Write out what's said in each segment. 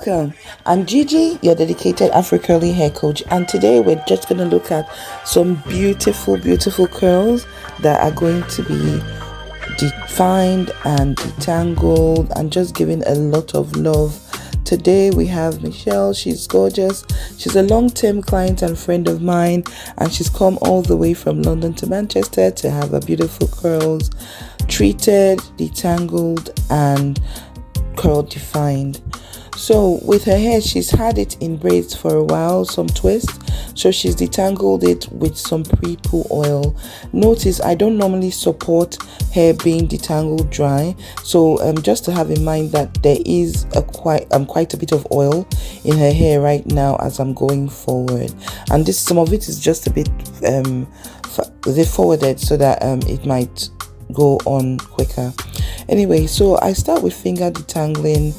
welcome. I'm Gigi, your dedicated Afro Curly Hair Coach, and today we're just going to look at some beautiful curls that are going to be defined and detangled and just giving a lot of love. Today we have Michelle. She's gorgeous. She's a long-term client and friend of mine, and she's come all the way from London to Manchester to have her beautiful curls treated, detangled, and curl defined. So with her hair, she's had it in braids for a while, some twists. So she's detangled it with some pre-poo oil. Notice I don't normally support hair being detangled dry, so just to have in mind that there is quite a bit of oil in her hair right now as I'm going forward, and some of it is just a bit forwarded so that it might go on quicker. Anyway, so I start with finger detangling.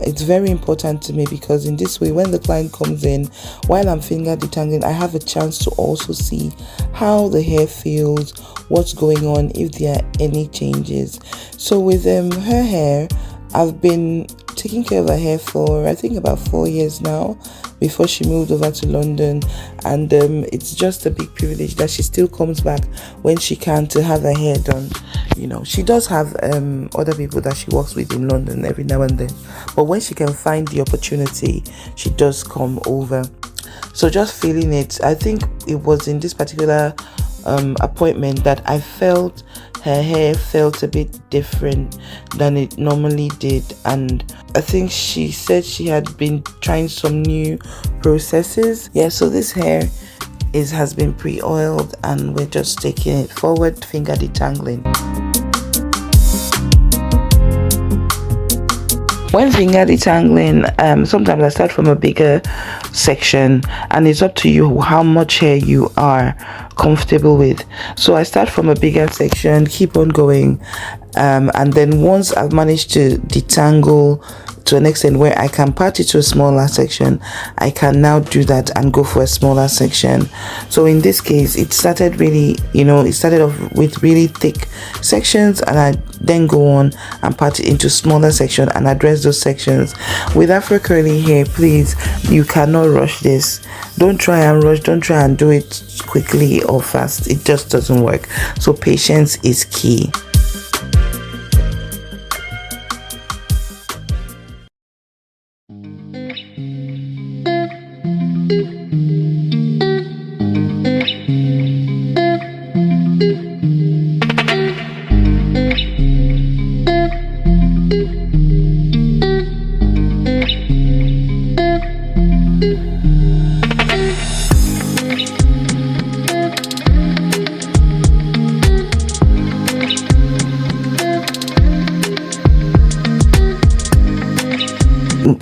It's very important to me because in this way, when the client comes in, while I'm finger detangling, I have a chance to also see how the hair feels, what's going on, if there are any changes. So with her hair, I've been taking care of her hair for I think about 4 years now, before she moved over to London, and it's just a big privilege that she still comes back when she can to have her hair done. You know, she does have other people that she works with in London every now and then, but when she can find the opportunity, she does come over. So just feeling it, I think it was in this particular appointment that I felt her hair felt a bit different than it normally did, and I think she said she had been trying some new processes. Yeah, so this hair has been pre-oiled and we're just taking it forward, finger detangling. When finger detangling, sometimes I start from a bigger section, and it's up to you how much hair you are comfortable with. So I start from a bigger section, keep on going, and then once I've managed to detangle to an extent where I can part it to a smaller section, I can now do that and go for a smaller section. So in this case, it started off with really thick sections, and I then go on and part it into smaller sections and address those sections. With Afro Curly hair, please, you cannot rush this. Don't try and rush, don't try and do it quickly or fast. It just doesn't work. So patience is key.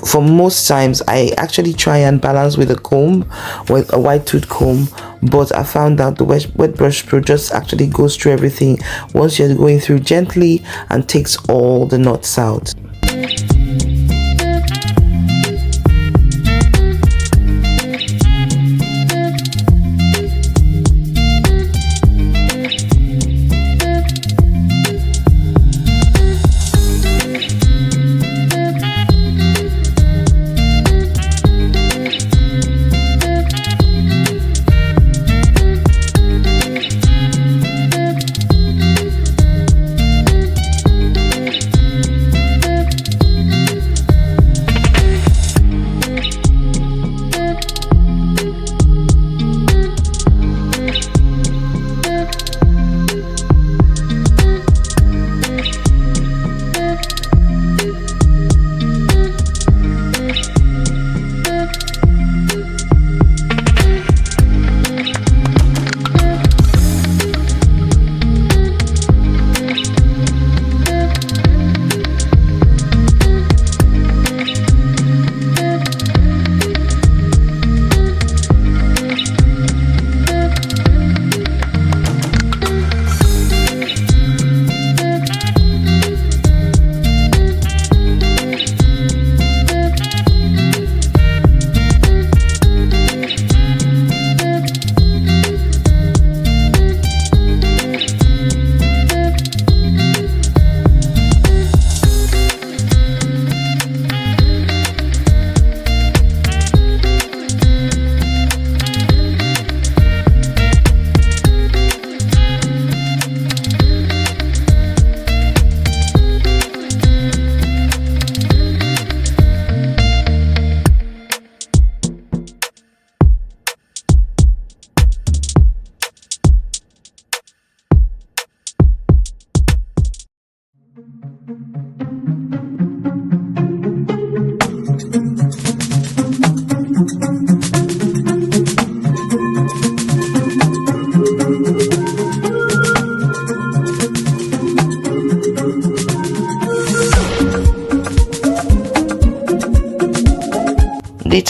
For most times, I actually try and balance with a comb, with a white tooth comb, but I found out the wet brush pro just actually goes through everything once you're going through gently and takes all the knots out.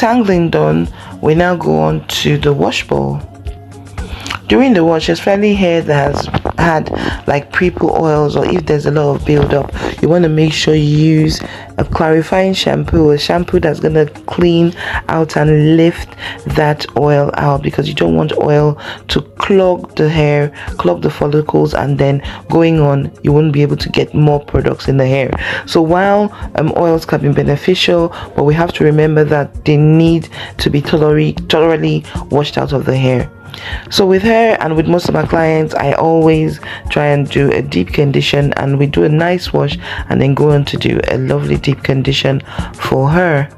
detangling done, we now go on to the wash bowl. During the wash, especially hair that has had like pre-poo oils, or if there's a lot of build-up, you want to make sure you use a clarifying shampoo, a shampoo that's going to clean out and lift that oil out, because you don't want oil to clog the hair, clog the follicles, and then going on, you won't be able to get more products in the hair. So while oils can be beneficial, but we have to remember that they need to be thoroughly washed out of the hair. So with her and with most of my clients, I always try and do a deep condition, and we do a nice wash and then go on to do a lovely deep condition for her.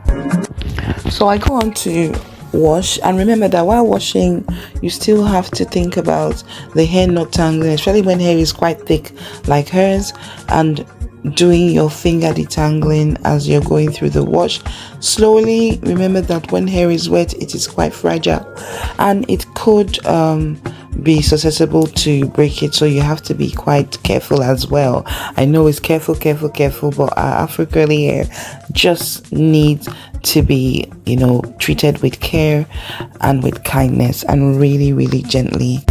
So I go on to wash, and remember that while washing, you still have to think about the hair not tangling, especially when hair is quite thick like hers, and doing your finger detangling as you're going through the wash slowly. Remember that when hair is wet, it is quite fragile and it could be susceptible to break it, so you have to be quite careful as well. I know it's careful, but our Afro curly hair just needs to be, treated with care and with kindness, and really gently.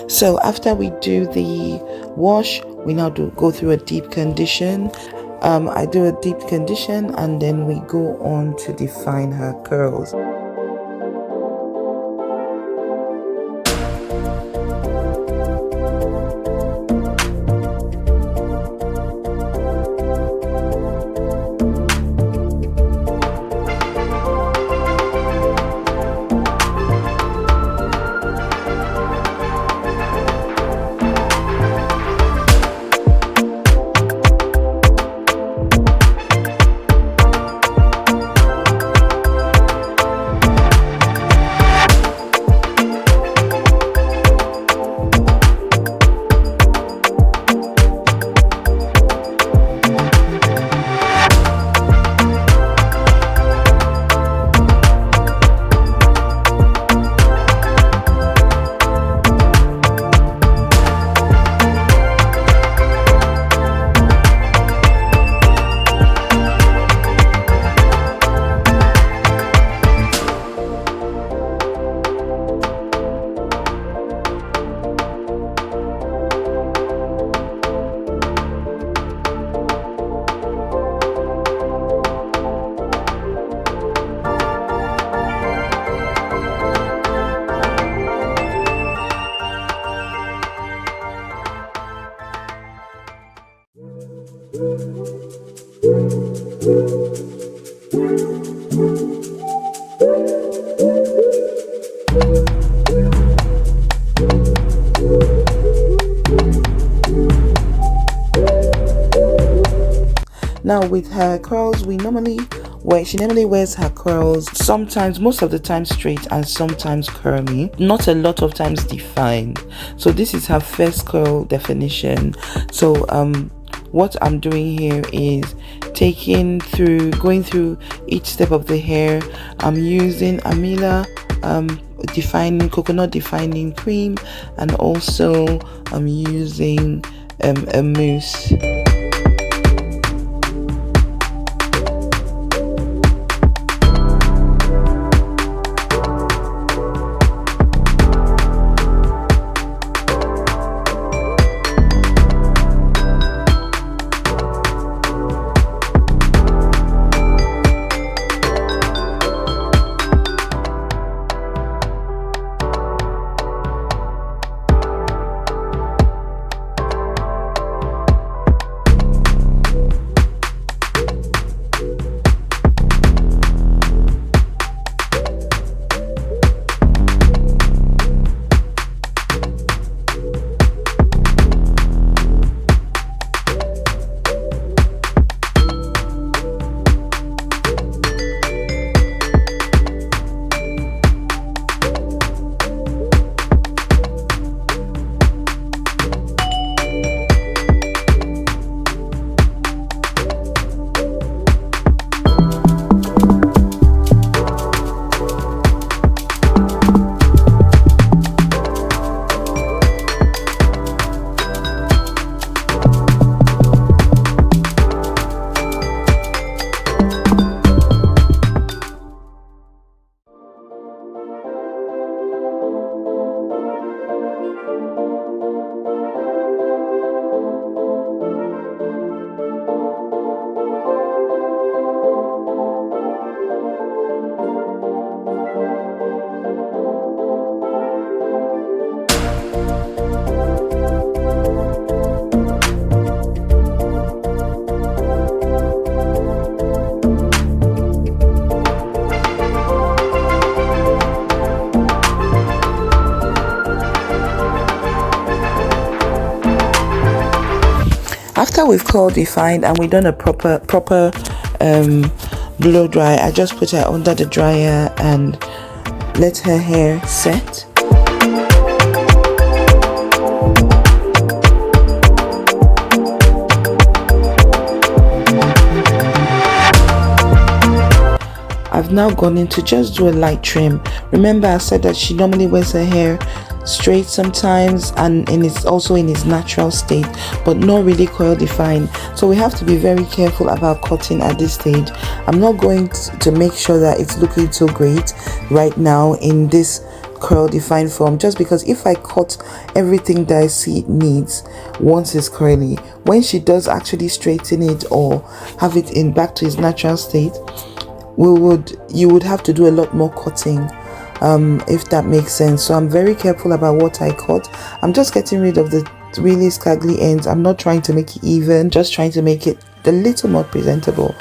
So after we do the wash, we now go through a deep condition. I do a deep condition, and then we go on to define her curls. Now with her curls, she normally wears her curls sometimes, most of the time straight and sometimes curly, not a lot of times defined. So this is her first curl definition. So what I'm doing here is going through each step of the hair. I'm using Amila coconut defining cream, and also I'm using a mousse. After we've curl defined and we've done a proper blow dry, I just put her under the dryer and let her hair set. I've now gone in to just do a light trim. Remember, I said that she normally wears her hair straight sometimes, and it's also in its natural state, but not really coil defined. So we have to be very careful about cutting at this stage. I'm not going to make sure that it's looking so great right now in this curl defined form, just because if I cut everything that I see it needs once it's curly, when she does actually straighten it or have it in back to its natural state, you would have to do a lot more cutting, if that makes sense. So I'm very careful about what I cut. I'm just getting rid of the really scraggly ends. I'm not trying to make it even, just trying to make it a little more presentable.